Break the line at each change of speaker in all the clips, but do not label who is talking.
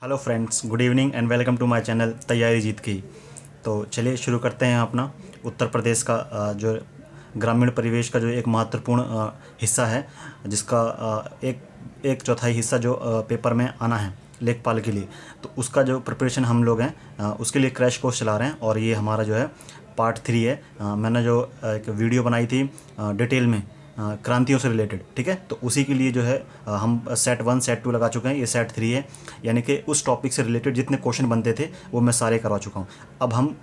Hello friends, good evening and welcome to my channel Taiyari Jeet की। तो चलिए शुरू करते हैं अपना उत्तर प्रदेश का जो ग्रामीण परिवेश का जो एक महत्वपूर्ण हिस्सा है, जिसका एक एक चौथाई हिस्सा जो पेपर में आना है लेखपाल के लिए। तो उसका जो प्रिपरेशन हम लोग हैं उसके लिए क्रैश कोर्स चला रहे हैं, और ये हमारा जो है पार्ट 3 है। मैंने जो एक वीडियो बनाई थी डिटेल में क्रांतियों से रिलेटेड, ठीक है, तो उसी के लिए जो है हम सेट 1 सेट 2 लगा चुके हैं, ये सेट 3 है। यानी कि उस टॉपिक से रिलेटेड जितने क्वेश्चन बनते थे वो मैं सारे करवा चुका हूँ। अब हम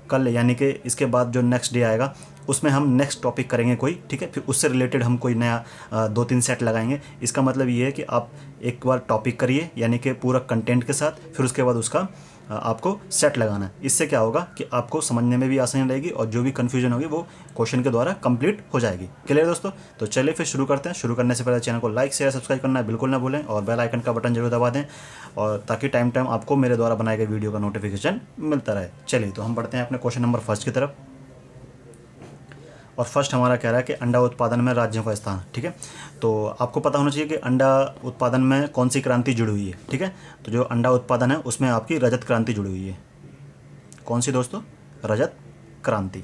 कल यानी कि इसके बाद जो नेक्स्ट डे आएगा उसमें हम नेक्स्ट टॉपिक करेंगे कोई, ठीक है, फिर उससे रिलेटेड हम कोई नया 2-3 सेट लगाएंगे। इसका मतलब ये है कि आप एक बार टॉपिक करिए यानी कि पूरा कंटेंट के साथ, फिर उसके बाद उसका आपको सेट लगाना है। इससे क्या होगा कि आपको समझने में भी आसानी रहेगी और जो भी कन्फ्यूजन होगी वो क्वेश्चन के द्वारा कंप्लीट हो जाएगी। क्लियर दोस्तों? तो चलिए फिर शुरू करते हैं। शुरू करने से पहले चैनल को लाइक शेयर सब्सक्राइब करना बिल्कुल ना भूलें, और बेल आइकन का बटन जरूर दबा दें, और ताकि टाइम टाइम आपको मेरे द्वारा बनाए गए वीडियो का नोटिफिकेशन मिलता रहे। चलिए तो हम बढ़ते हैं अपने क्वेश्चन नंबर फर्स्ट की तरफ। और फर्स्ट हमारा कह रहा है कि अंडा उत्पादन में राज्यों का स्थान, ठीक है। तो आपको पता होना चाहिए कि अंडा उत्पादन में कौन सी क्रांति जुड़ी हुई है, ठीक है। तो जो अंडा उत्पादन है उसमें आपकी रजत क्रांति जुड़ी हुई है। कौन सी दोस्तों? रजत क्रांति।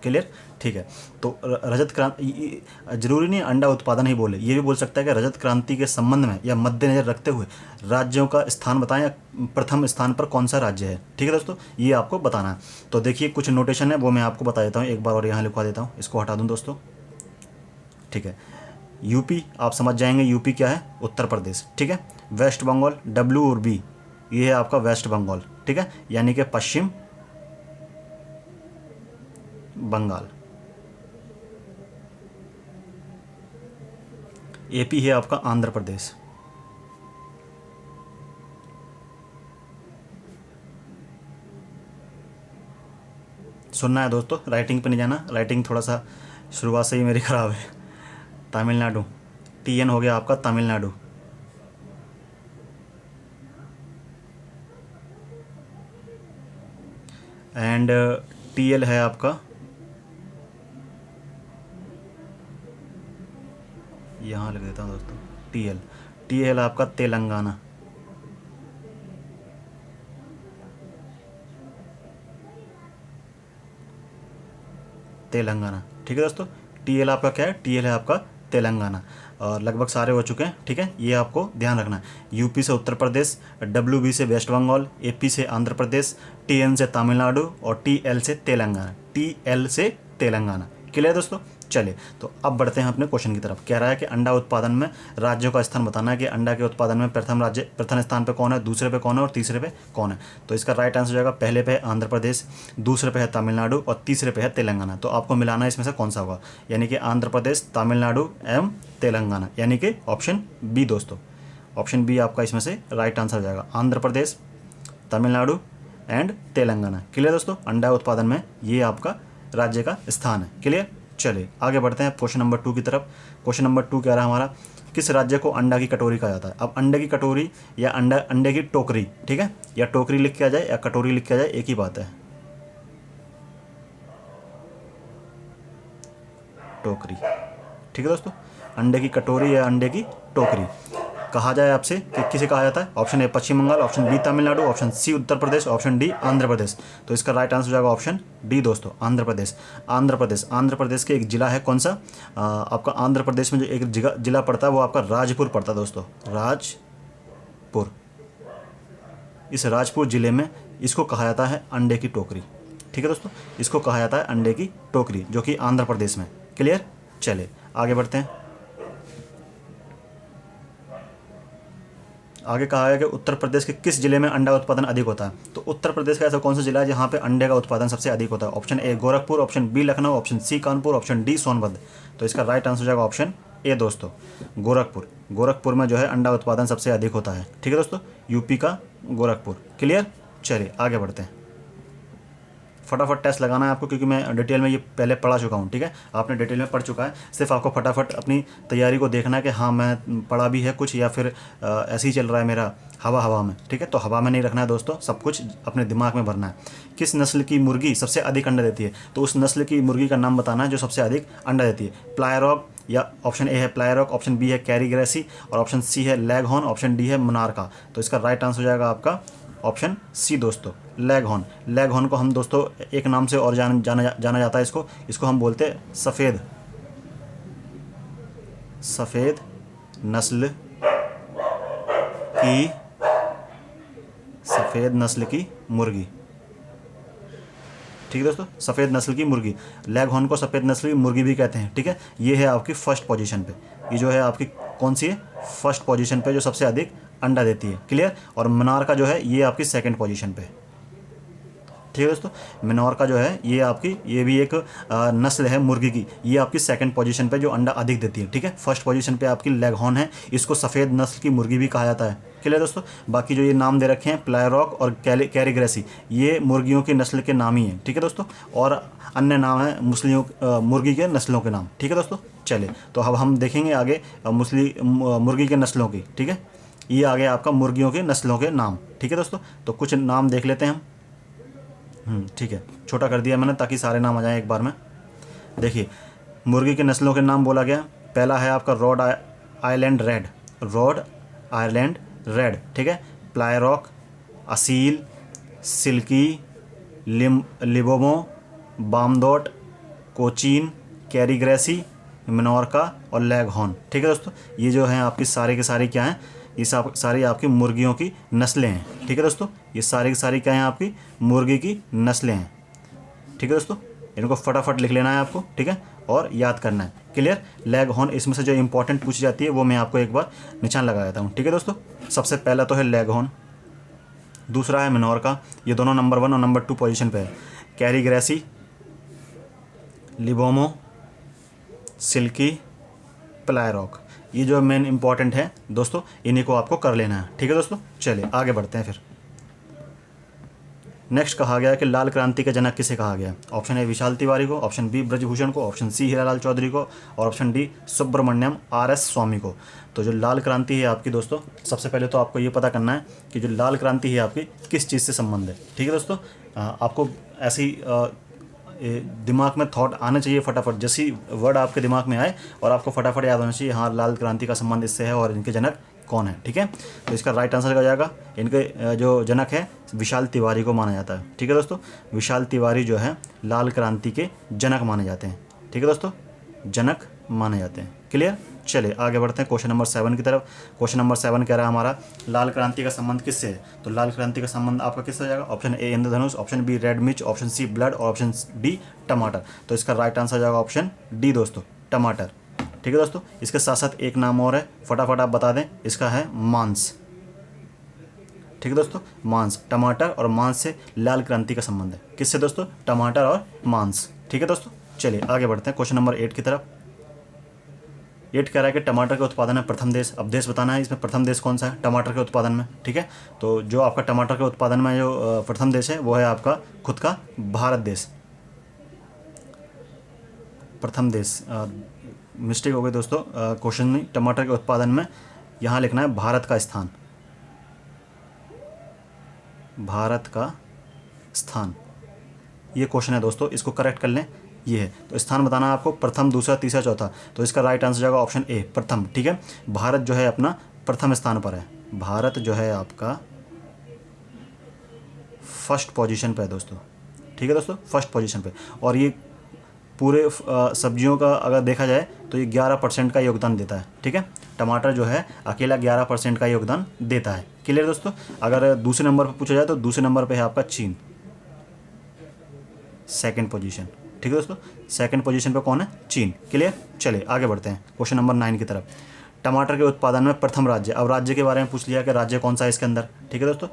क्लियर? ठीक है। तो रजत क्रांति जरूरी नहीं अंडा उत्पादन ही बोले, ये भी बोल सकता है कि रजत क्रांति के संबंध में या मद्देनजर रखते हुए राज्यों का स्थान बताएं, या प्रथम स्थान पर कौन सा राज्य है, ठीक है दोस्तों, ये आपको बताना है। तो देखिए कुछ नोटेशन है वो मैं आपको बता देता हूँ एक बार, और यहाँ लिखवा देता हूँ, इसको हटा दूँ दोस्तों, ठीक है। यूपी आप समझ जाएंगे, यूपी क्या है? उत्तर प्रदेश, ठीक है। वेस्ट बंगाल, डब्ल्यू और बी, ये है आपका वेस्ट बंगाल, ठीक है, यानी कि पश्चिम बंगाल। एपी है आपका आंध्र प्रदेश। सुनना है दोस्तों, राइटिंग पे नहीं जाना, राइटिंग थोड़ा सा शुरुआत से ही मेरी ख़राब है। तमिलनाडु, टीएन हो गया आपका तमिलनाडु। एंड टीएल है आपका, यहाँ लिख देता हूँ दोस्तों, टीएल। टीएल आपका तेलंगाना। तेलंगाना, ठीक है दोस्तों। टीएल आपका क्या है? टीएल है आपका तेलंगाना। और लगभग सारे हो चुके हैं, ठीक है, ये आपको ध्यान रखना है। यूपी से उत्तर प्रदेश, डब्ल्यूबी से वेस्ट बंगाल, एपी से आंध्र प्रदेश, टीएन से तमिलनाडु, और टीएल से तेलंगाना। टीएल से तेलंगाना। क्लियर दोस्तों? चलिए तो अब बढ़ते हैं अपने क्वेश्चन की तरफ। कह रहा है कि अंडा उत्पादन में राज्यों का स्थान बताना है कि अंडा के उत्पादन में प्रथम स्थान पे कौन है, दूसरे पे कौन है और तीसरे पे कौन है। तो इसका राइट आंसर हो जाएगा, पहले पे है आंध्र प्रदेश, दूसरे पे है तमिलनाडु और तीसरे पे है तेलंगाना। तो आपको मिलाना है इसमें से कौन सा होगा, यानी कि आंध्र प्रदेश, तमिलनाडु एवं तेलंगाना, यानी कि ऑप्शन बी दोस्तों। ऑप्शन बी आपका इसमें से राइट आंसर हो जाएगा, आंध्र प्रदेश, तमिलनाडु एंड तेलंगाना। क्लियर दोस्तों? अंडा उत्पादन में ये आपका राज्य का स्थान है। क्लियर? चलिए आगे बढ़ते हैं क्वेश्चन नंबर 2 की तरफ। क्वेश्चन नंबर 2 कह रहा है हमारा, किस राज्य को अंडा की कटोरी कहा जाता है? अब अंडे की कटोरी या अंडे की टोकरी, ठीक है, या टोकरी लिख के आ जाए या कटोरी लिख के आ जाए, एक ही बात है, टोकरी, ठीक है दोस्तों। अंडे की कटोरी या अंडे की टोकरी कहा जाए आपसे कि किसे कहा जाता है? Option A Paschim Bangal, option B Tamil Nadu, option C Uttar Pradesh, option D Andhra Pradesh. तो इसका राइट आंसर हो जाएगा ऑप्शन डी दोस्तों, आंध्र प्रदेश। आंध्र प्रदेश, आंध्र प्रदेश के एक जिला है, कौन सा? आपका आंध्र प्रदेश में जो एक जिला पड़ता है वो आपका राजपुर पड़ता है दोस्तों, राजपुर। इस राजपुर जिले में इसको कहा जाता है अंडे की टोकरी, ठीक है दोस्तों, इसको कहा जाता है अंडे की टोकरी, जो कि आंध्र प्रदेश में। क्लियर? चलिए आगे बढ़ते हैं। आगे कहा है कि उत्तर प्रदेश के किस जिले में अंडा उत्पादन अधिक होता है? तो उत्तर प्रदेश का ऐसा कौन सा जिला है जहाँ पे अंडे का उत्पादन सबसे अधिक होता है? Option A Gorakhpur, option B Lucknow, option C Kanpur, option D Sonbhadra. तो इसका राइट आंसर हो जाएगा ऑप्शन ए दोस्तों, गोरखपुर। गोरखपुर में जो है अंडा उत्पादन सबसे अधिक होता है, ठीक है दोस्तों, यूपी का गोरखपुर। क्लियर? चलिए आगे बढ़ते हैं। फटाफट टेस्ट लगाना है आपको, क्योंकि मैं डिटेल में ये पहले पढ़ा चुका हूँ, ठीक है, आपने डिटेल में पढ़ चुका है। सिर्फ आपको फटाफट अपनी तैयारी को देखना है कि हाँ मैं पढ़ा भी है कुछ, या फिर ऐसे ही चल रहा है मेरा हवा हवा में, ठीक है। तो हवा में नहीं रखना है दोस्तों, सब कुछ अपने दिमाग में भरना है। किस नस्ल की मुर्गी सबसे अधिक अंडा देती है? तो उस नस्ल की मुर्गी का नाम बताना है जो सबसे अधिक अंडा देती है। प्लायरॉग, या ऑप्शन ए है प्लायरॉक, ऑप्शन बी है कैरीग्रेसी और ऑप्शन सी है लैगहॉर्न, ऑप्शन डी है मोनार्का। तो इसका राइट आंसर हो जाएगा आपका ऑप्शन सी दोस्तों, लैगहॉर्न। लैगहॉर्न को हम दोस्तों एक नाम से और जाना जाता है, इसको हम बोलते हैं सफ़ेद नस्ल की मुर्गी। ठीक है दोस्तों, सफ़ेद नस्ल की मुर्गी, लैगहॉर्न को सफ़ेद नस्ल की मुर्गी भी कहते हैं। ठीक है, ये है आपकी फर्स्ट पोजीशन पे, ये जो है आपकी कौन सी है, फर्स्ट पोजीशन पे जो सबसे अधिक अंडा देती है। क्लियर। और मोनार्का जो है ये आपकी सेकंड पोजीशन पे। ठीक है दोस्तों, मोनार्का जो है ये भी एक नस्ल है मुर्गी की, ये आपकी सेकंड पोजीशन पे जो अंडा अधिक देती है। ठीक है, फर्स्ट पोजीशन पे आपकी लैगहॉर्न है, इसको सफ़ेद नस्ल की मुर्गी भी कहा जाता है। क्लियर दोस्तों। बाकी जो ये नाम दे रखे हैं प्लायरॉक और कैरीग्रेसी, ये मुर्गियों की नस्ल के नाम ही हैं। ठीक है दोस्तों, और अन्य नाम है मुर्गी के नस्लों के नाम। ठीक है दोस्तों। चलिए, तो अब हम देखेंगे आगे मुर्गी के नस्लों की। ठीक है, ये आ गया आपका मुर्गियों के नस्लों के नाम। ठीक है दोस्तों, तो कुछ नाम देख लेते हैं हम। ठीक है, छोटा कर दिया मैंने ताकि सारे नाम आ जाएं एक बार में। देखिए, मुर्गी के नस्लों के नाम बोला गया। पहला है आपका रोड आइलैंड रेड। ठीक है, प्लायरॉक, असील, सिल्की, लिबोमो, बामडोट, कोचीन, कैरीग्रेसी, मोनार्का और लैगहॉर्न। ठीक है दोस्तों, ये जो हैं आपकी सारी की सारी क्या हैं, ये सारी आपकी मुर्गियों की नस्लें हैं। ठीक है दोस्तों, ये सारी की सारी क्या हैं, आपकी मुर्गी की नस्लें हैं। ठीक है दोस्तों, इनको फटाफट लिख लेना है आपको। ठीक है, और याद करना है। क्लियर। लैगहॉर्न, इसमें से जो इंपॉर्टेंट पूछी जाती है वो मैं आपको एक बार निशान लगा देता हूँ। ठीक है दोस्तों, सबसे पहला तो है लैगहॉर्न, दूसरा है मोनार्का, ये दोनों नंबर 1 और नंबर 2 पोजीशन पे है। कैरीग्रेसी, लिबोमो, सिल्की, प्लायरॉक, ये जो मेन इंपॉर्टेंट है दोस्तों, इन्हीं को आपको कर लेना है। ठीक है दोस्तों, चलिए आगे बढ़ते हैं। फिर नेक्स्ट कहा गया है कि लाल क्रांति के जनक किसे कहा गया है। ऑप्शन ए विशाल तिवारी को, ऑप्शन बी ब्रजभूषण को, ऑप्शन सी हीरालाल चौधरी को और ऑप्शन डी सुब्रमण्यम RS स्वामी को। तो जो लाल क्रांति है आपकी दोस्तों, सबसे पहले तो आपको ये पता करना है कि जो लाल क्रांति है आपकी किस चीज़ से संबंध है। ठीक है दोस्तों, आपको ऐसी दिमाग में थॉट आना चाहिए फटाफट, जैसी वर्ड आपके दिमाग में आए और आपको फटाफट याद होना चाहिए, हाँ लाल क्रांति का संबंध इससे है और इनके जनक कौन है। ठीक है, तो इसका राइट आंसर हो जाएगा, इनके जो जनक है विशाल तिवारी को माना जाता है। ठीक है दोस्तों, विशाल तिवारी जो है लाल क्रांति के जनक माने जाते हैं। ठीक है दोस्तों, जनक माने जाते हैं। क्लियर। चलिए आगे बढ़ते हैं क्वेश्चन नंबर 7 की तरफ। क्वेश्चन नंबर 7 कह रहा है हमारा लाल क्रांति का संबंध किससे है। तो लाल क्रांति का संबंध आपका किससे हो जाएगा। ऑप्शन ए इंद्रधनुष, ऑप्शन बी रेड मिर्च, ऑप्शन सी ब्लड और ऑप्शन डी टमाटर। तो इसका राइट आंसर हो जाएगा ऑप्शन डी दोस्तों, टमाटर। ठीक है दोस्तों, इसके साथ साथ एक नाम और है, फटाफट आप बता दें, इसका है मांस। ठीक है दोस्तों, मांस, टमाटर और मांस से लाल क्रांति का संबंध है। किससे दोस्तों, टमाटर और मांस। ठीक है दोस्तों, चलिए आगे बढ़ते हैं क्वेश्चन नंबर 8 की तरफ। 8 कह रहा है कि टमाटर के उत्पादन में प्रथम देश, अब देश बताना है इसमें प्रथम देश कौन सा है टमाटर के उत्पादन में। ठीक है, तो जो आपका टमाटर के उत्पादन में जो प्रथम देश है वो है आपका खुद का भारत देश। प्रथम देश, मिस्टेक हो गई दोस्तों क्वेश्चन में, टमाटर के उत्पादन में यहाँ लिखना है भारत का स्थान, भारत का स्थान, ये क्वेश्चन है दोस्तों, इसको करेक्ट कर लें। ये है, तो स्थान बताना है आपको, प्रथम, दूसरा, तीसरा, चौथा। तो इसका राइट आंसर जाएगा ऑप्शन ए प्रथम। ठीक है, भारत जो है अपना प्रथम स्थान पर है, भारत जो है आपका फर्स्ट पोजीशन पे है दोस्तों। ठीक है दोस्तों, फर्स्ट पोजीशन पे। और ये पूरे सब्जियों का अगर देखा जाए तो ये 11% का योगदान देता है। ठीक है, टमाटर जो है अकेला 11% का योगदान देता है। क्लियर दोस्तों। अगर दूसरे नंबर पर पूछा जाए तो दूसरे नंबर पे है आपका चीन, सेकंड पोजीशन। ठीक है दोस्तों, सेकंड पोजीशन पे कौन है, चीन। क्लियर। चलिए आगे बढ़ते हैं क्वेश्चन नंबर 9 की तरफ। टमाटर के उत्पादन में प्रथम राज्य, अब राज्य के बारे में पूछ लिया कि राज्य कौन सा है इसके अंदर। ठीक है दोस्तों,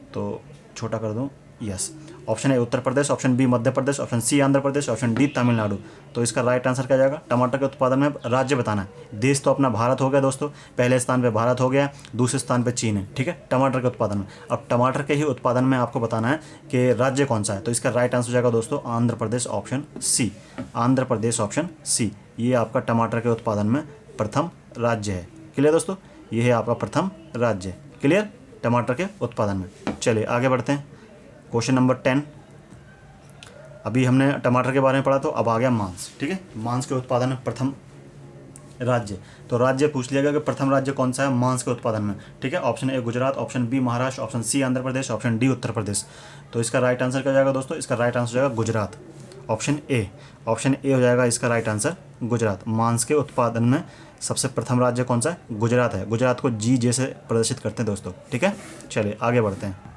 तो छोटा कर दूँ, yes, option A Uttar Pradesh, option B Madhya Pradesh, option C Andhra Pradesh, option D Tamil Nadu. तो इसका राइट आंसर क्या जाएगा, टमाटर के उत्पादन में राज्य बताना है। देश तो अपना भारत हो गया दोस्तों, पहले स्थान पे भारत हो गया, दूसरे स्थान पे चीन है। ठीक है, टमाटर के उत्पादन में। अब टमाटर के ही उत्पादन में आपको बताना है कि राज्य कौन सा है। तो इसका राइट आंसर जाएगा दोस्तों Andhra Pradesh, option C, Andhra Pradesh, option सी। ये आपका टमाटर के उत्पादन में प्रथम राज्य है। क्लियर दोस्तों, ये है आपका प्रथम राज्य। क्लियर, टमाटर के उत्पादन में। चलिए आगे बढ़ते हैं क्वेश्चन नंबर 10। अभी हमने टमाटर के बारे में पढ़ा, तो अब आ गया मांस। ठीक है, मांस के उत्पादन में प्रथम राज्य। तो राज्य पूछ लिया गया कि प्रथम राज्य कौन सा है मांस के उत्पादन में। ठीक है, option A Gujarat, option B Maharashtra, option C Andhra Pradesh, option D Uttar Pradesh. तो इसका राइट आंसर क्या जाएगा दोस्तों? इसका राइट आंसर जाएगा Gujarat, option A. Option A हो जाएगा इसका राइट आंसर, गुजरात। मांस के उत्पादन में सबसे प्रथम राज्य कौन सा है? गुजरात है। गुजरात को जी जैसे प्रदर्शित करते हैं दोस्तों। ठीक है, चलिए आगे बढ़ते हैं।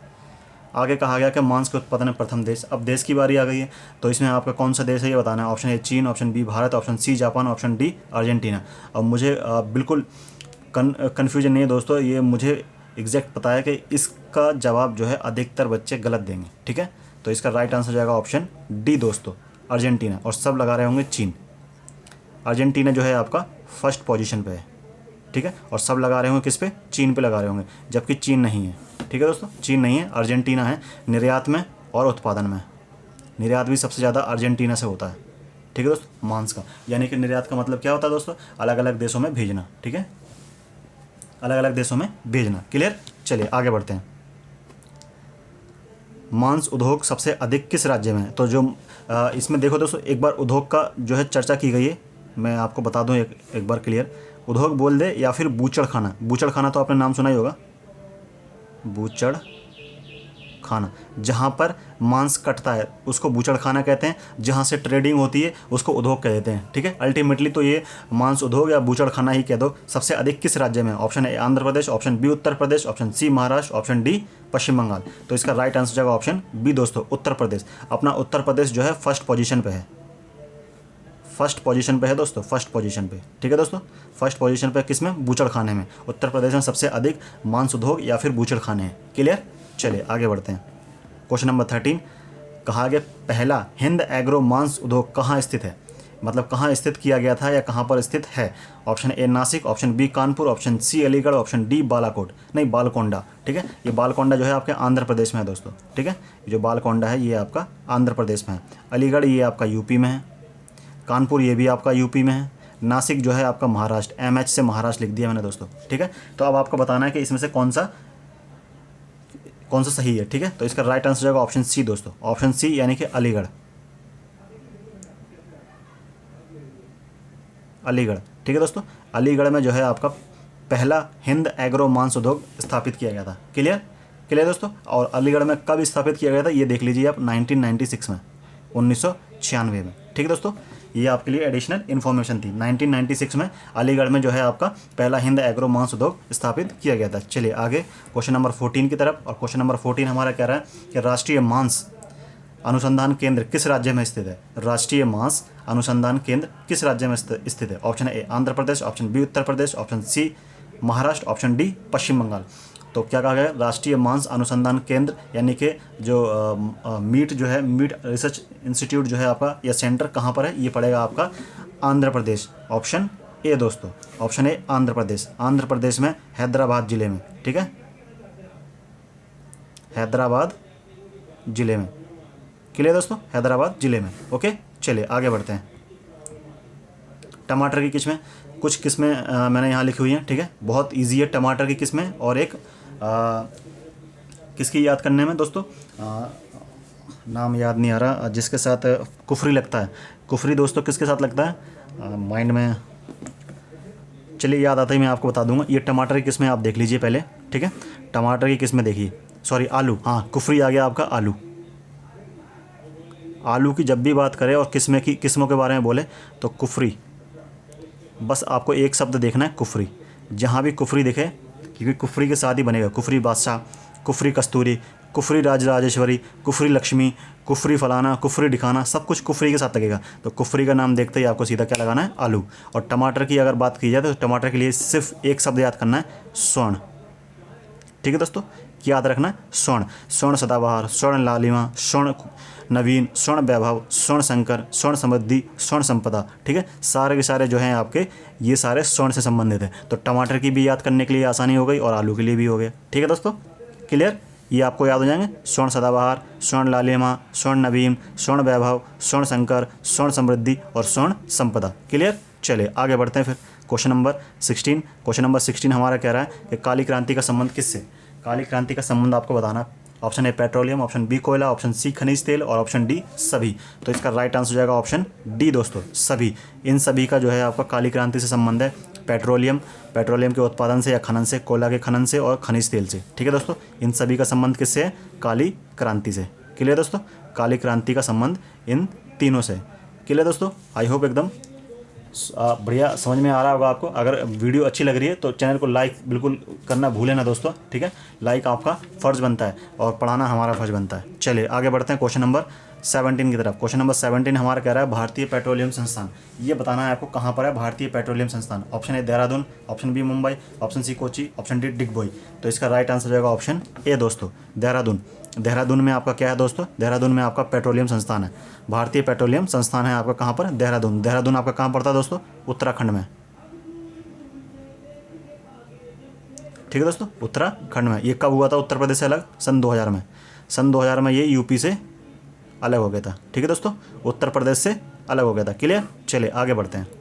आगे कहा गया कि मांस के उत्पादन में प्रथम देश। अब देश की बारी आ गई है, तो इसमें आपका कौन सा देश है ये बताना है। ऑप्शन ए चीन, option B Bharat, option C Japan, option D Argentina. अब मुझे बिल्कुल कन्फ्यूजन नहीं है दोस्तों, ये मुझे एग्जैक्ट पता है कि इसका जवाब जो है अधिकतर बच्चे गलत देंगे। ठीक है, तो इसका राइट आंसर जाएगा ऑप्शन डी दोस्तों, अर्जेंटीना। और सब लगा रहे होंगे चीन। अर्जेंटीना जो है आपका फर्स्ट पोजीशन पे है। ठीक है, और सब लगा रहे होंगे किस पे? चीन पे लगा रहे होंगे, जबकि चीन नहीं है। ठीक है दोस्तों, चीन नहीं है, अर्जेंटीना है निर्यात में और उत्पादन में। निर्यात भी सबसे ज़्यादा अर्जेंटीना से होता है। ठीक है दोस्तों, मांस का, यानी कि निर्यात का मतलब क्या होता है दोस्तों? अलग अलग देशों में भेजना। ठीक है, अलग अलग देशों में भेजना। क्लियर? चलिए आगे बढ़ते हैं। मांस उद्योग सबसे अधिक किस राज्य में है? तो जो इसमें देखो दोस्तों, एक बार उद्योग का जो है चर्चा की गई है, मैं आपको बता दूं एक बार क्लियर। उद्योग बोल दे या फिर बूचड़ खाना। बूचड़ खाना तो आपने नाम सुना ही होगा, बूचड़ खाना। जहाँ पर मांस कटता है उसको बूचड़ खाना कहते हैं, जहाँ से ट्रेडिंग होती है उसको उद्योग कह देते हैं। ठीक है, अल्टीमेटली तो ये मांस उद्योग या बूचड़ खाना ही कह दो। सबसे अधिक किस राज्य में? Option A Andhra Pradesh, option B Uttar Pradesh, option C Maharashtra, option D Paschim Bangal. तो इसका राइट आंसर जाएगा ऑप्शन बी दोस्तों, उत्तर प्रदेश। अपना उत्तर प्रदेश जो है फर्स्ट पोजीशन पे है, फर्स्ट पोजीशन पे है दोस्तों, फर्स्ट पोजीशन पे। ठीक है दोस्तों, फर्स्ट पोजीशन पे किस में? बूचड़ खाने में। उत्तर प्रदेश में सबसे अधिक मांस उद्योग या फिर बूचड़ खाने हैं। क्लियर? चलिए आगे बढ़ते हैं। क्वेश्चन नंबर 13 कहा गया पहला हिंद एग्रो मांस उद्योग कहाँ स्थित है? मतलब कहाँ स्थित किया गया था या कहाँ पर स्थित है? Option A Nashik, option B Kanpur, option C Aligarh, option D Balakot, नहीं बालकोंडा। ठीक है, ये बालकोंडा जो है आपके आंध्र प्रदेश में है दोस्तों। ठीक है, ये जो बालकोंडा है ये आपका आंध्र प्रदेश में है। अलीगढ़ ये आपका यूपी में है। कानपुर ये भी आपका यूपी में है। नासिक जो है आपका महाराष्ट्र, MH से महाराष्ट्र लिख दिया मैंने दोस्तों। ठीक है, तो अब आपको बताना है कि इसमें से कौन सा सही है। ठीक है, तो इसका राइट आंसर जाएगा ऑप्शन सी दोस्तों, ऑप्शन सी यानी कि अलीगढ़। अलीगढ़। ठीक है दोस्तों, अलीगढ़ में जो है आपका पहला हिंद एग्रो मांस उद्योग स्थापित किया गया था। क्लियर? क्लियर दोस्तों। और अलीगढ़ में कब स्थापित किया गया था ये देख लीजिए आप, 1996 में, 1996 में। ठीक है दोस्तों, ये आपके लिए एडिशनल इन्फॉर्मेशन थी। 1996 में अलीगढ़ में जो है आपका पहला हिंद एग्रो मांस उद्योग स्थापित किया गया था। चलिए आगे क्वेश्चन नंबर 14 की तरफ। और क्वेश्चन नंबर 14 हमारा कह रहा है कि राष्ट्रीय मांस अनुसंधान केंद्र किस राज्य में स्थित है? राष्ट्रीय मांस अनुसंधान केंद्र किस राज्य में स्थित है? Option A Andhra Pradesh, option B Uttar Pradesh, option C Maharashtra, option D Paschim Bangal. तो क्या कहा गया? राष्ट्रीय मांस अनुसंधान केंद्र यानी कि जो मीट जो है, मीट रिसर्च इंस्टीट्यूट जो है आपका, यह सेंटर कहाँ पर है? ये पड़ेगा आपका आंध्र प्रदेश, ऑप्शन ए दोस्तों, ऑप्शन ए आंध्र प्रदेश। आंध्र प्रदेश में हैदराबाद जिले में। ठीक है, हैदराबाद जिले में। क्लियर दोस्तों, हैदराबाद जिले में। ओके, चलिए आगे बढ़ते हैं। टमाटर की किस्में, कुछ किस्में मैंने यहाँ लिखी हुई हैं। ठीक है, बहुत इजी है टमाटर की किस्में। और एक किसकी याद करने में दोस्तों, नाम याद नहीं आ रहा, जिसके साथ कुफरी लगता है। कुफरी दोस्तों किसके साथ लगता है? माइंड में, चलिए याद आता ही मैं आपको बता दूंगा। ये टमाटर की किस्में आप देख लीजिए पहले। ठीक है, टमाटर की किस्में देखिए, सॉरी आलू, हाँ कुफरी आ गया आपका आलू। आलू की जब भी बात करें और किस्मों के बारे में बोले तो कुफरी, बस आपको एक शब्द देखना है कुफरी। जहाँ भी कुफरी दिखे, क्योंकि कुफरी के साथ ही बनेगा कुफरी बादशाह, कुफरी कस्तूरी, कुफरी राजराजेश्वरी, कुफरी लक्ष्मी, कुफरी फलाना, कुफरी दिखाना, सब कुछ कुफरी के साथ लगेगा। तो कुफरी का नाम देखते ही आपको सीधा क्या लगाना है? आलू। और टमाटर की अगर बात की जाए तो टमाटर के लिए सिर्फ एक शब्द याद करना है, स्वर्ण। ठीक है दोस्तों, याद रखना है स्वर्ण। स्वर्ण सदाबहार, स्वर्ण लालिमा, स्वर्ण नवीन, स्वर्ण वैभव, स्वर्ण शंकर, स्वर्ण समृद्धि, स्वर्ण संपदा। ठीक है, सारे के सारे जो हैं आपके ये सारे स्वर्ण से संबंधित है। तो टमाटर की भी याद करने के लिए आसानी हो गई और आलू के लिए भी हो गया। ठीक है दोस्तों, क्लियर? ये आपको याद हो जाएंगे, स्वर्ण सदाबहार, स्वर्ण लालिमा, स्वर्ण नवीन, स्वर्ण वैभव, स्वर्ण शंकर, स्वर्ण समृद्धि और स्वर्ण संपदा। क्लियर? चलिए आगे बढ़ते हैं फिर। क्वेश्चन नंबर 16 हमारा कह रहा है कि काली क्रांति का संबंध किससे? काली क्रांति का संबंध आपको बताना option A petroleum, option B कोयला, ऑप्शन सी खनिज तेल और ऑप्शन डी सभी। तो इसका राइट आंसर हो जाएगा ऑप्शन डी दोस्तों, सभी। इन सभी का जो है आपका काली क्रांति से संबंध है। पेट्रोलियम के उत्पादन से या खनन से, कोयला के खनन से और खनिज तेल से। ठीक है दोस्तों, इन सभी का संबंध किससे है? काली क्रांति से। क्लियर दोस्तों, काली क्रांति का संबंध इन तीनों से। क्लियर दोस्तों, आई होप एकदम बढ़िया समझ में आ रहा होगा आपको। अगर वीडियो अच्छी लग रही है तो चैनल को लाइक बिल्कुल करना भूलें ना दोस्तों, ठीक है। लाइक आपका फ़र्ज़ बनता है और पढ़ाना हमारा फ़र्ज़ बनता है। चलिए आगे बढ़ते हैं क्वेश्चन नंबर 17 की तरफ। क्वेश्चन नंबर 17 हमारा कह रहा है भारतीय पेट्रोलियम संस्थान। ये बताना है आपको कहाँ पर है भारतीय पेट्रोलियम संस्थान। Option A Dehradun, option B Mumbai, option C Kochi, option D Digboi. तो इसका राइट आंसर जाएगा ऑप्शन ए दोस्तों, देहरादून। देहरादून में आपका क्या है दोस्तों? देहरादून में आपका पेट्रोलियम संस्थान है। भारतीय पेट्रोलियम संस्थान है आपका कहाँ पर? देहरादून। देहरादून आपका कहाँ पड़ता है दोस्तों? उत्तराखंड में। ठीक है दोस्तों, उत्तराखंड में। ये कब हुआ था उत्तर प्रदेश से अलग? सन 2000 में। सन 2000 में ये यूपी से अलग हो गया था। ठीक है दोस्तों, उत्तर प्रदेश से अलग हो गया था। क्लियर? चलिए आगे बढ़ते हैं।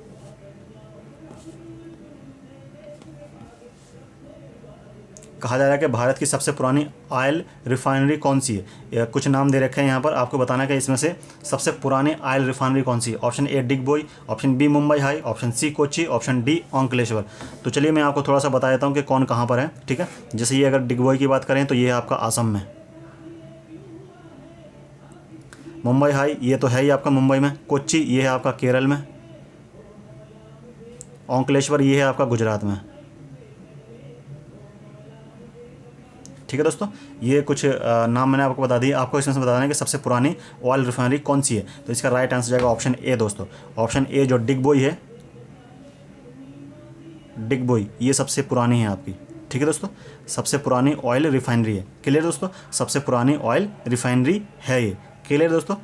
कहा जा रहा है कि भारत की सबसे पुरानी ऑयल रिफाइनरी कौन सी है? कुछ नाम दे रखे हैं यहाँ पर, आपको बताना है कि इसमें से सबसे पुरानी ऑयल रिफाइनरी कौन सी है। Option A Digboi, option B Mumbai High, option C Kochi, option D Onkaleshwar. तो चलिए मैं आपको थोड़ा सा बता देता हूँ कि कौन कहाँ पर है। ठीक है, जैसे ये अगर डिगबोई की बात करें तो ये है आपका असम में। मुंबई हाई ये तो है ही आपका मुंबई में। कोच्चि ये है आपका केरल में। ओंकालेश्वर ये है आपका गुजरात में। ठीक है दोस्तों, ये कुछ नाम मैंने आपको बता दिए। आपको इसमें से बताना है कि सबसे पुरानी ऑयल रिफाइनरी कौन सी है। तो इसका राइट आंसर जाएगा ऑप्शन ए दोस्तों। ऑप्शन ए जो डिगबोई है, डिगबोई ये सबसे पुरानी है आपकी। ठीक है दोस्तों, सबसे पुरानी ऑयल रिफाइनरी है। क्लियर दोस्तों, सबसे पुरानी ऑयल रिफाइनरी है ये। क्लियर दोस्तों,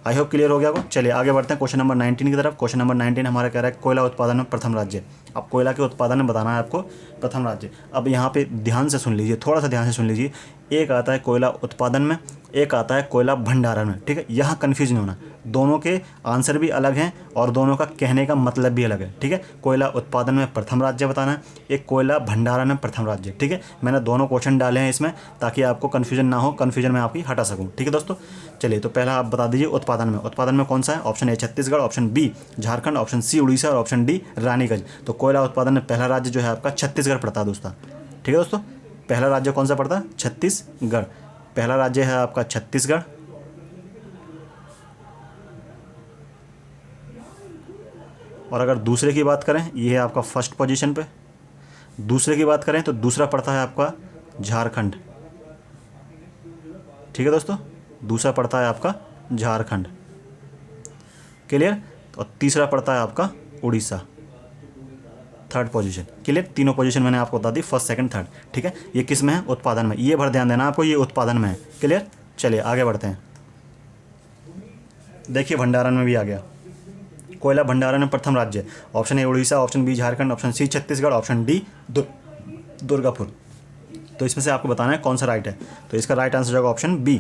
आई होप क्लियर हो गया आपको। चलिए आगे बढ़ते हैं क्वेश्चन नंबर 19 की तरफ। क्वेश्चन नंबर 19 हमारा कह रहा है कोयला उत्पादन में प्रथम राज्य। अब कोयला के उत्पादन में बताना है आपको प्रथम राज्य। अब यहाँ पे ध्यान से सुन लीजिए, थोड़ा सा ध्यान से सुन लीजिए। एक आता है कोयला उत्पादन में, एक आता है कोयला भंडारण में। ठीक है, यहाँ कन्फ्यूज नहीं होना, दोनों के आंसर भी अलग हैं और दोनों का कहने का मतलब भी अलग है। ठीक है, कोयला उत्पादन में प्रथम राज्य बताना है, एक कोयला भंडारण में प्रथम राज्य। ठीक है, मैंने दोनों क्वेश्चन डाले हैं इसमें ताकि आपको कन्फ्यूजन ना हो, कन्फ्यूजन मैं आपकी हटा सकूँ। ठीक है दोस्तों, चलिए तो पहला आप बता दीजिए उत्पादन में। उत्पादन में कौन सा है? Option A Chhattisgarh, option B Jharkhand, option C Orissa और ऑप्शन डी रानीगंज। तो कोयला उत्पादन में पहला राज्य जो है आपका छत्तीसगढ़ पड़ता है दोस्तों। ठीक है दोस्तों, पहला राज्य कौन सा पड़ता है? छत्तीसगढ़। पहला राज्य है आपका छत्तीसगढ़। और अगर दूसरे की बात करें, ये है आपका फर्स्ट पोजीशन पे। दूसरे की बात करें तो दूसरा पड़ता है आपका झारखंड। ठीक है दोस्तों, दूसरा पड़ता है आपका झारखंड। क्लियर? और तीसरा पड़ता है आपका उड़ीसा, थर्ड पोजीशन। क्लियर? तीनों पोजीशन मैंने आपको बता दी, फर्स्ट सेकंड थर्ड। ठीक है, ये किस में है? उत्पादन में। ये भर ध्यान देना आपको, ये उत्पादन में है। क्लियर? चलिए आगे बढ़ते हैं। देखिए भंडारण में भी आ गया। कोयला भंडारण में प्रथम राज्य, option A Orissa, option B Jharkhand, option C Chhattisgarh, option D Durgapur. तो इसमें से आपको बताना है कौन सा राइट है। तो इसका राइट आंसर होगा ऑप्शन बी।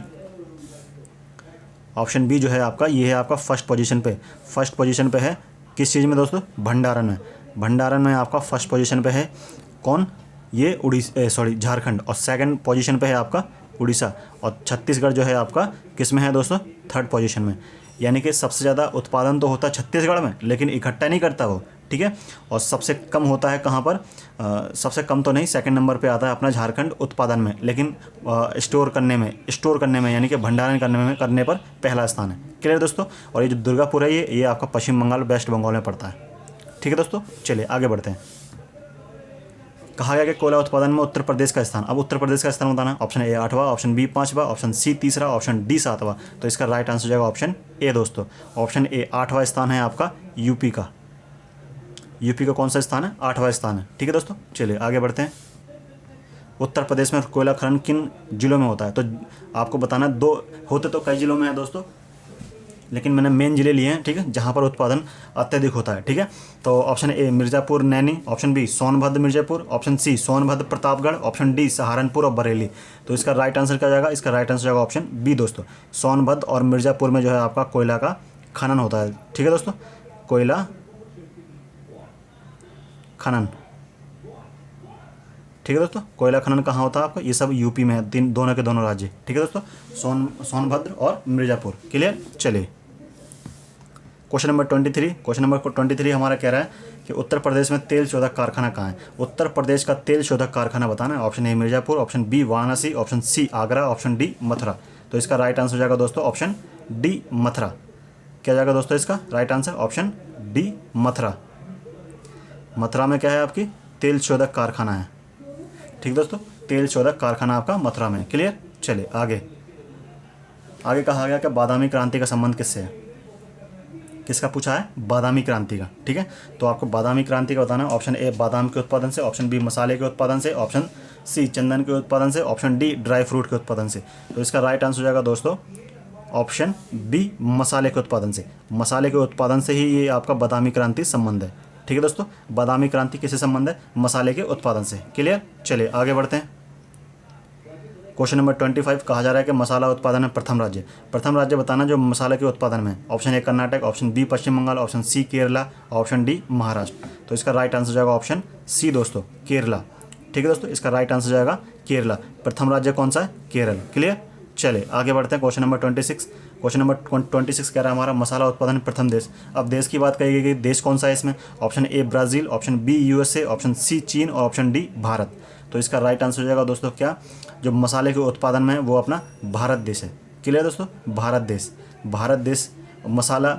ऑप्शन बी जो है आपका, ये है आपका फर्स्ट पोजीशन पे। फर्स्ट पोजीशन पे है किस चीज़ में दोस्तों? भंडारण में। भंडारण में आपका फर्स्ट पोजीशन पे है कौन? ये झारखंड। और सेकंड पोजीशन पे है आपका उड़ीसा। और छत्तीसगढ़ जो है आपका किस में है दोस्तों? थर्ड पोजीशन में। यानी कि सबसे ज़्यादा उत्पादन तो होता है छत्तीसगढ़ में, लेकिन इकट्ठा नहीं करता वो। ठीक है, और सबसे कम होता है कहाँ पर? सबसे कम तो नहीं, सेकंड नंबर पे आता है अपना झारखंड उत्पादन में, लेकिन स्टोर करने में यानी कि भंडारण करने पर पहला स्थान है। क्लियर दोस्तों? और ये जो दुर्गापुर है ये आपका पश्चिम बंगाल, वेस्ट बंगाल में पड़ता है। ठीक है दोस्तों, चलिए आगे बढ़ते हैं। कहा गया कि कोयला उत्पादन में उत्तर प्रदेश का स्थान। अब उत्तर प्रदेश का स्थान बताना। ऑप्शन ए 8वां, ऑप्शन बी 5वां, ऑप्शन सी 3रा, ऑप्शन डी 7वां। तो इसका राइट आंसर हो जाएगा ऑप्शन ए दोस्तों। ऑप्शन ए 8वां स्थान है आपका यूपी का। यूपी का कौन सा स्थान है? 8वां स्थान है। ठीक है दोस्तों, चलिए आगे बढ़ते हैं। उत्तर प्रदेश में कोयला खनन किन जिलों में होता है? तो आपको बताना, दो होते तो कई जिलों में है दोस्तों, लेकिन मैंने मेन जिले लिए हैं। ठीक है, जहाँ पर उत्पादन अत्यधिक होता है। ठीक है, तो option A Mirzapur Naini, option B Sonbhadra Mirzapur, option C Sonbhadra Pratapgarh, option D Saharanpur और बरेली। तो इसका राइट आंसर क्या जाएगा? इसका राइट आंसर जाएगा ऑप्शन बी दोस्तों। सोनभद्र और मिर्ज़ापुर में जो है आपका कोयला का खनन होता है। ठीक है दोस्तों, कोयला खनन। ठीक है दोस्तों। कोयला खनन कहाँ होता है आपका, ये सब यूपी में है, दोनों के दोनों राज्य। ठीक है दोस्तों, सोनभद्र और मिर्ज़ापुर। क्लियर। चलिए क्वेश्चन नंबर 23। क्वेश्चन नंबर 23 हमारा कह रहा है कि उत्तर प्रदेश में तेल शोधक कारखाना कहाँ है। उत्तर प्रदेश का तेल शोधक कारखाना बताना है। Option A Mirzapur, option B Varanasi, option C Agra, option D Mathura. तो इसका राइट आंसर हो जाएगा दोस्तों ऑप्शन डी मथुरा। क्या जाएगा दोस्तों इसका right answer, option D Mathura. Mathura में क्या है आपकी तेल शोधक कारखाना है। ठीक दोस्तों, तेल शोधक कारखाना आपका मथुरा में। क्लियर। चलिए आगे कहा गया कि बादामी क्रांति का संबंध किससे है। किसका पूछा है, बादामी क्रांति का। ठीक है, तो आपको बादामी क्रांति का बताना है। ऑप्शन ए बादाम के उत्पादन से, ऑप्शन बी मसाले के उत्पादन से, ऑप्शन सी चंदन के उत्पादन से, ऑप्शन डी ड्राई फ्रूट के उत्पादन से। तो इसका राइट आंसर हो जाएगा दोस्तों ऑप्शन बी मसाले के उत्पादन से। मसाले के उत्पादन से ही ये आपका बादामी क्रांति संबंध है। ठीक है दोस्तों, बादामी क्रांति किससे संबंध है, मसाले के उत्पादन से। क्लियर। चलिए आगे बढ़ते हैं। क्वेश्चन नंबर 25 कहा जा रहा है कि मसाला उत्पादन में प्रथम राज्य बताना जो मसाले के उत्पादन में। Option A Karnataka, option B Paschim Bangal, option C Kerala, option D Maharashtra. तो इसका राइट आंसर जाएगा ऑप्शन सी दोस्तों केरला। ठीक है दोस्तों, इसका राइट आंसर जाएगा केरला। प्रथम राज्य कौन सा है, केरल। क्लियर। चले आगे बढ़ते हैं। Question number 26। क्वेश्चन नंबर 26 कह रहा है हमारा मसाला उत्पादन प्रथम देश। अब देश की बात कही गई, देश कौन सा है इसमें। Option A Brazil, option B USA, option C चीन और ऑप्शन डी भारत। तो इसका राइट आंसर हो जाएगा दोस्तों क्या, जो मसाले के उत्पादन में वो अपना भारत देश है। क्लियर दोस्तों, भारत देश मसाला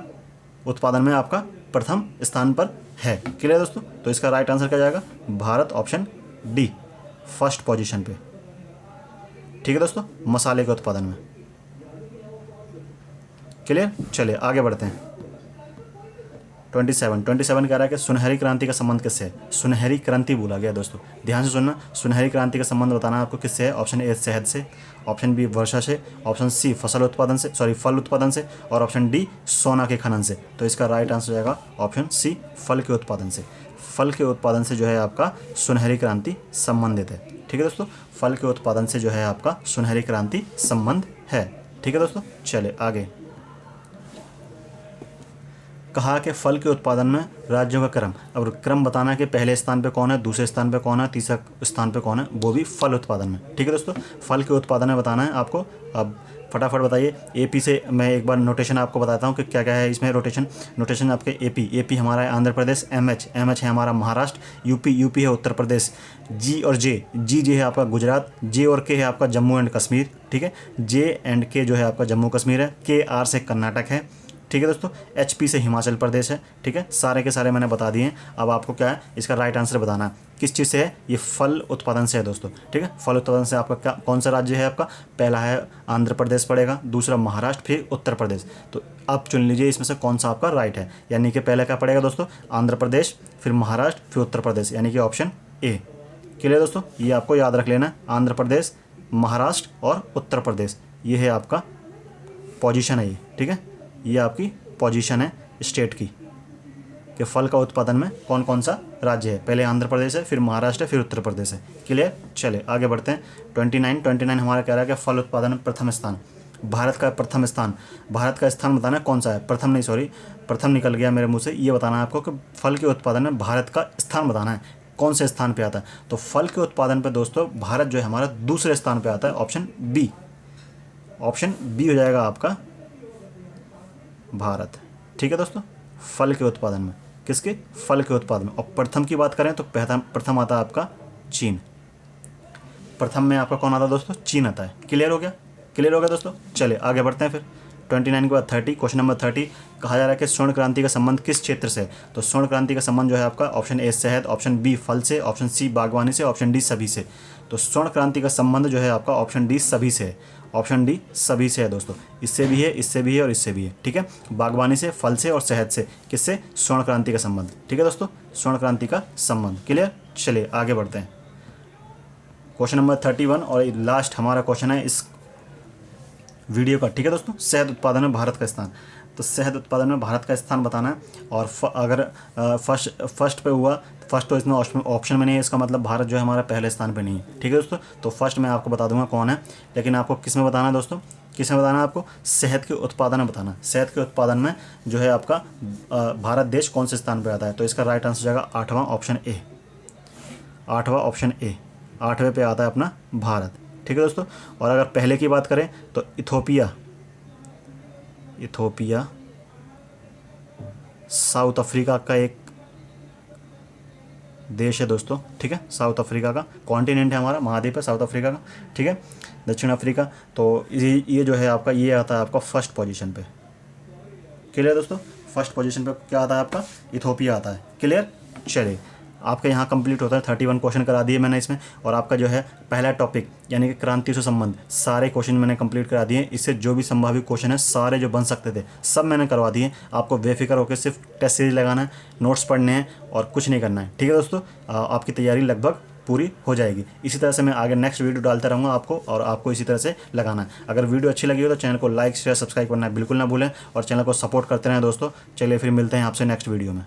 उत्पादन में आपका प्रथम स्थान पर है। क्लियर दोस्तों, तो इसका राइट आंसर क्या जाएगा, Bharat, option D first position पे। ठीक है दोस्तों, मसाले के उत्पादन में। क्लियर। चलिए आगे बढ़ते हैं। 27 कह रहा है कि सुनहरी क्रांति का संबंध किससे है। सुनहरी क्रांति बोला गया दोस्तों, ध्यान से सुनना। सुनहरी क्रांति का संबंध बताना आपको किससे है। ऑप्शन ए शहद से, ऑप्शन बी वर्षा से, ऑप्शन सी फल उत्पादन से और ऑप्शन डी सोना के खनन से। तो इसका राइट आंसर जाएगा ऑप्शन सी फल के उत्पादन से। फल के उत्पादन से जो है आपका सुनहरी क्रांति संबंधित है। ठीक है दोस्तों, फल के उत्पादन से जो है आपका सुनहरी क्रांति संबंध है। ठीक है दोस्तों, चले आगे। कहा कि फल के उत्पादन में राज्यों का क्रम। अब क्रम बताना है कि पहले स्थान पे कौन है, दूसरे स्थान पे कौन है, तीसरा स्थान पे कौन है, वो भी फल उत्पादन में। ठीक है दोस्तों, फल के उत्पादन में बताना है आपको। अब फटाफट बताइए। एपी से मैं एक बार नोटेशन आपको बताता हूँ कि क्या क्या है इसमें। नोटेशन आपके एपी हमारा है आंध्र प्रदेश, एमएच है हमारा महाराष्ट्र, यूपी है उत्तर प्रदेश, जी और जे है आपका गुजरात, जे और के है आपका जम्मू एंड कश्मीर। ठीक है, जे एंड के जो है आपका जम्मू कश्मीर है, के आर से कर्नाटक है। ठीक है दोस्तों, एचपी से हिमाचल प्रदेश है। ठीक है, सारे के सारे मैंने बता दिए हैं। अब आपको क्या है इसका राइट आंसर बताना है किस चीज़ से है, ये फल उत्पादन से है दोस्तों। ठीक है, फल उत्पादन से आपका क्या कौन सा राज्य है आपका, पहला है आंध्र प्रदेश पड़ेगा, दूसरा महाराष्ट्र, फिर उत्तर प्रदेश। तो आप चुन लीजिए इसमें से कौन सा आपका राइट है। यानी कि पहले क्या पड़ेगा दोस्तों, आंध्र प्रदेश, फिर महाराष्ट्र, फिर उत्तर प्रदेश, यानी कि ऑप्शन ए। क्लियर दोस्तों, ये आपको याद रख लेना है। आंध्र प्रदेश, महाराष्ट्र और उत्तर प्रदेश, ये है आपका पोजीशन है ये। ठीक है, ये आपकी पोजीशन है स्टेट की कि फल का उत्पादन में कौन कौन सा राज्य है। पहले आंध्र प्रदेश है, फिर महाराष्ट्र है, फिर उत्तर प्रदेश है। क्लियर। चले आगे बढ़ते हैं। 29 हमारा कह रहा है कि फल उत्पादन में प्रथम स्थान, भारत का प्रथम स्थान। भारत का स्थान बताना है कौन सा है, प्रथम निकल गया मेरे मुंह से। ये बताना है आपको कि फल के उत्पादन में भारत का स्थान बताना है कौन से स्थान पे आता है। तो फल के उत्पादन पे दोस्तों भारत जो है हमारा दूसरे स्थान पे आता है, ऑप्शन बी हो जाएगा आपका भारत। ठीक है दोस्तों, फल के उत्पादन में, किसके, फल के उत्पादन में। और प्रथम की बात करें तो प्रथम आता है आपका चीन। प्रथम में आपका कौन आता है दोस्तों, चीन आता है। क्लियर हो गया दोस्तों। चले आगे बढ़ते हैं फिर 29 के बाद 30। क्वेश्चन नंबर 30 कहा जा रहा है कि स्वर्ण क्रांति का संबंध किस क्षेत्र से है। तो स्वर्ण क्रांति का संबंध जो है आपका ऑप्शन ए शहद, ऑप्शन बी फल से, ऑप्शन सी बागवानी से, ऑप्शन डी सभी से। तो स्वर्ण क्रांति का संबंध जो है आपका ऑप्शन डी सभी से है। ऑप्शन डी सभी से है दोस्तों, इससे भी है, इससे भी है और इससे भी है। ठीक है, बागवानी से, फल से और शहद से, किससे, स्वर्ण क्रांति का संबंध। ठीक है दोस्तों, स्वर्ण क्रांति का संबंध। क्लियर। चलिए आगे बढ़ते हैं। क्वेश्चन नंबर 31 और लास्ट हमारा क्वेश्चन है इस वीडियो का। ठीक है दोस्तों, शहद उत्पादन में भारत का स्थान। तो शहद उत्पादन में भारत का स्थान बताना है। और अगर फर्स्ट पे हुआ, फर्स्ट तो इसमें ऑप्शन में नहीं है, इसका मतलब भारत जो है हमारा पहले स्थान पे नहीं है। ठीक है दोस्तों, तो फर्स्ट मैं आपको बता दूंगा कौन है, लेकिन आपको किस में बताना है दोस्तों, किसमें बताना है आपको, शहद के उत्पादन में बताना। शहद के उत्पादन में जो है आपका भारत देश कौन से स्थान पर आता है। तो इसका राइट आंसर जाएगा 8वां ऑप्शन ए। 8वें पे आता है अपना भारत। ठीक है दोस्तों। और अगर पहले की बात करें तो इथोपिया साउथ अफ्रीका का एक देश है दोस्तों। ठीक है, साउथ अफ्रीका का कॉन्टिनेंट है, हमारा महाद्वीप है साउथ अफ्रीका का। ठीक है, दक्षिण अफ्रीका। तो ये जो है आपका, ये आता है आपका फर्स्ट पोजीशन पे। क्लियर दोस्तों, फर्स्ट पोजीशन पे क्या आता है आपका, इथोपिया आता है। क्लियर। चलिए, आपका यहाँ कंप्लीट होता है 31 क्वेश्चन करा दिए मैंने इसमें। और आपका जो है पहला टॉपिक यानी कि क्रांति से संबंध सारे क्वेश्चन मैंने कंप्लीट करा दिए। इससे जो भी संभावित क्वेश्चन है सारे जो बन सकते थे सब मैंने करवा दिए। आपको बेफिक्र होकर सिर्फ टेस्ट सीरीज लगाना है, नोट्स पढ़ने हैं और कुछ नहीं करना है। ठीक है दोस्तों, आपकी तैयारी लगभग पूरी हो जाएगी। इसी तरह से मैं आगे नेक्स्ट वीडियो डालता रहूँगा आपको, और आपको इसी तरह से लगाना है। अगर वीडियो अच्छी लगी हो तो चैनल को लाइक शेयर सब्सक्राइब करना बिल्कुल ना भूलें, और चैनल को सपोर्ट करते रहें दोस्तों। चलिए फिर मिलते हैं आपसे नेक्स्ट वीडियो में।